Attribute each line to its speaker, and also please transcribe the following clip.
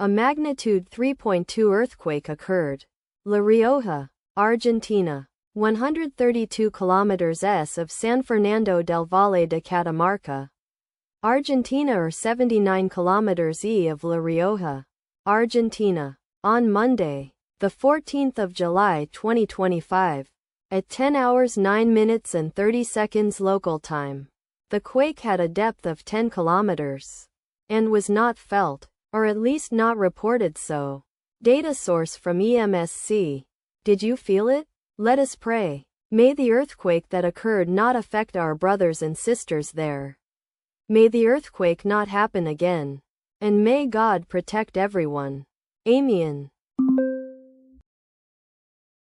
Speaker 1: A magnitude 3.2 earthquake occurred. La Rioja, Argentina. 132 kilometers s of San Fernando del Valle de Catamarca, Argentina, or 79 kilometers e of La Rioja, Argentina. On Monday, the 14th of July 2025, at 10 hours 9 minutes and 30 seconds local time, the quake had a depth of 10 kilometers and was not felt, or at least not reported so. Data source from EMSC. Did you feel it? Let us pray. May the earthquake that occurred not affect our brothers and sisters there. May the earthquake not happen again. And may God protect everyone. Amen.